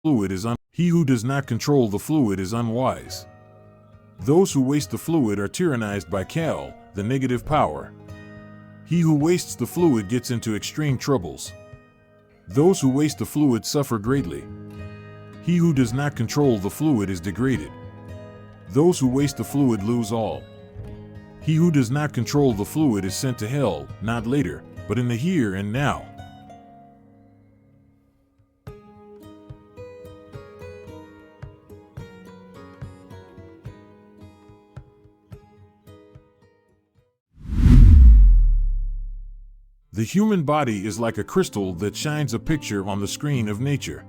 he who does not control the fluid is unwise. Those who waste the fluid are tyrannized by Kal, the negative power. He who wastes the fluid gets into extreme troubles. Those who waste the fluid suffer greatly. He who does not control the fluid is degraded. Those who waste the fluid lose all. He who does not control the fluid is sent to hell, not later, but in the here and now. The human body is like a crystal that shines a picture on the screen of nature.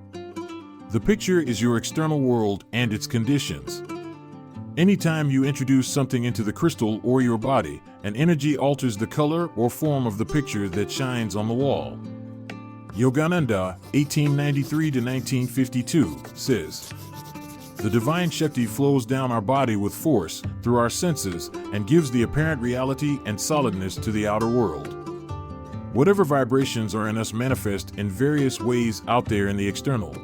The picture is your external world and its conditions. Anytime you introduce something into the crystal or your body, an energy alters the color or form of the picture that shines on the wall. Yogananda, 1893-1952, says, "The divine Shakti flows down our body with force through our senses and gives the apparent reality and solidness to the outer world. Whatever vibrations are in us manifest in various ways out there in the external.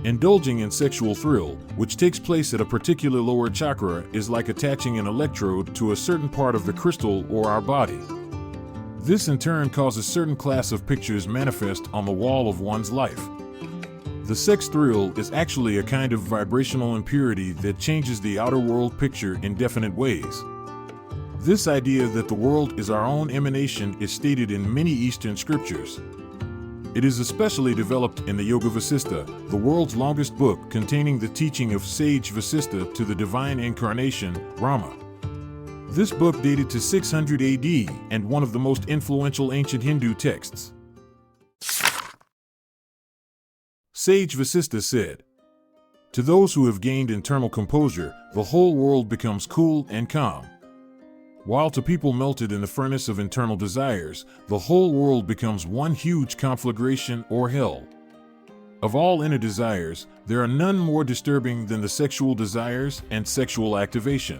Indulging in sexual thrill, which takes place at a particular lower chakra, is like attaching an electrode to a certain part of the crystal or our body. This in turn causes certain class of pictures manifest on the wall of one's life. The sex thrill is actually a kind of vibrational impurity that changes the outer world picture in definite ways. This idea that the world is our own emanation is stated in many Eastern scriptures. It is especially developed in the Yoga Vasistha, the world's longest book containing the teaching of sage Vasistha to the divine incarnation, Rama. This book dated to 600 AD and one of the most influential ancient Hindu texts. Sage Vasistha said, "To those who have gained internal composure, the whole world becomes cool and calm. While to people melted in the furnace of internal desires, the whole world becomes one huge conflagration or hell. Of all inner desires, there are none more disturbing than the sexual desires and sexual activation.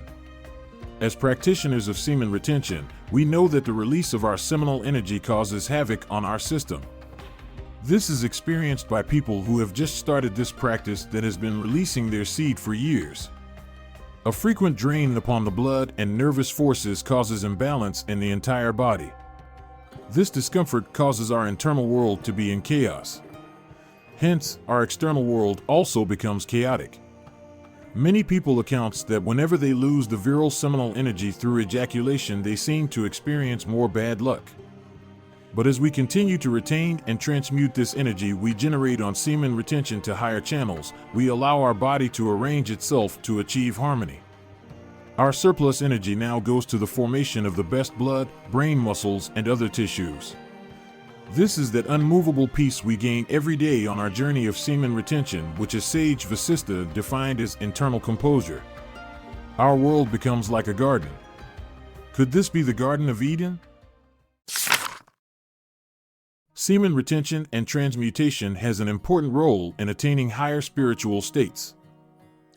As practitioners of semen retention, we know that the release of our seminal energy causes havoc on our system. This is experienced by people who have just started this practice that has been releasing their seed for years. A frequent drain upon the blood and nervous forces causes imbalance in the entire body. This discomfort causes our internal world to be in chaos. Hence, our external world also becomes chaotic. Many people accounts that whenever they lose the virile seminal energy through ejaculation, they seem to experience more bad luck. But as we continue to retain and transmute this energy we generate on semen retention to higher channels, we allow our body to arrange itself to achieve harmony. Our surplus energy now goes to the formation of the best blood, brain muscles, and other tissues. This is that unmovable peace we gain every day on our journey of semen retention, which is Sage Vasistha defined as internal composure. Our world becomes like a garden. Could this be the Garden of Eden? Semen retention and transmutation has an important role in attaining higher spiritual states.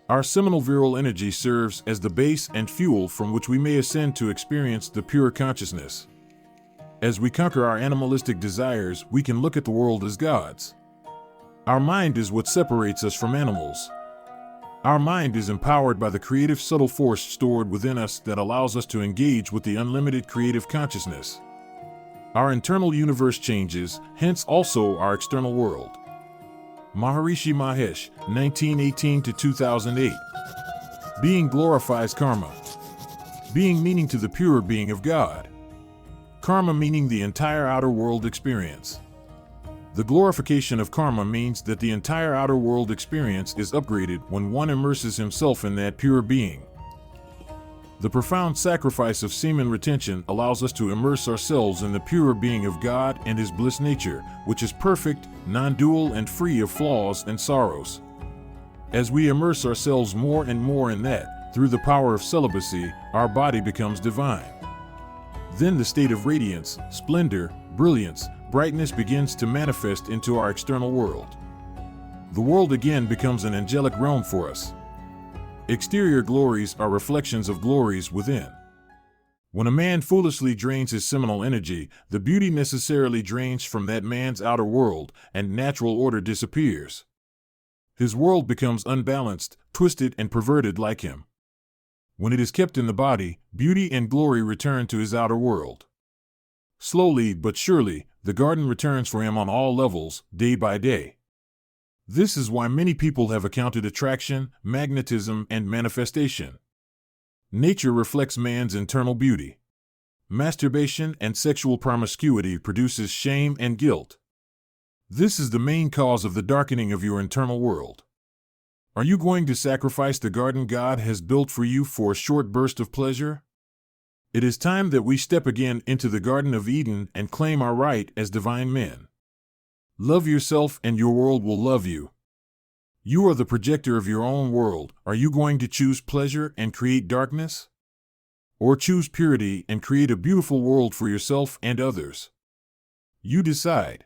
Our seminal virile energy serves as the base and fuel from which we may ascend to experience the pure consciousness. As we conquer our animalistic desires, we can look at the world as gods. Our mind is what separates us from animals. Our mind is empowered by the creative subtle force stored within us that allows us to engage with the unlimited creative consciousness. Our internal universe changes, hence also our external world. Maharishi Mahesh, 1918-2008. Being glorifies karma. Being meaning to the pure being of God. Karma meaning the entire outer world experience. The glorification of karma means that the entire outer world experience is upgraded when one immerses himself in that pure being. The profound sacrifice of semen retention allows us to immerse ourselves in the pure being of God and His bliss nature, which is perfect, non-dual, and free of flaws and sorrows. As we immerse ourselves more and more in that, through the power of celibacy, our body becomes divine. Then the state of radiance, splendor, brilliance, brightness begins to manifest into our external world. The world again becomes an angelic realm for us. Exterior glories are reflections of glories within. When a man foolishly drains his seminal energy, the beauty necessarily drains from that man's outer world, and natural order disappears. His world becomes unbalanced, twisted, and perverted like him. When it is kept in the body, beauty and glory return to his outer world. Slowly but surely, the garden returns for him on all levels, day by day. This is why many people have accounted attraction, magnetism, and manifestation. Nature reflects man's internal beauty. Masturbation and sexual promiscuity produces shame and guilt. This is the main cause of the darkening of your internal world. Are you going to sacrifice the garden God has built for you for a short burst of pleasure? It is time that we step again into the Garden of Eden and claim our right as divine men. Love yourself and your world will love you. You are the projector of your own world. Are you going to choose pleasure and create darkness? Or choose purity and create a beautiful world for yourself and others? You decide.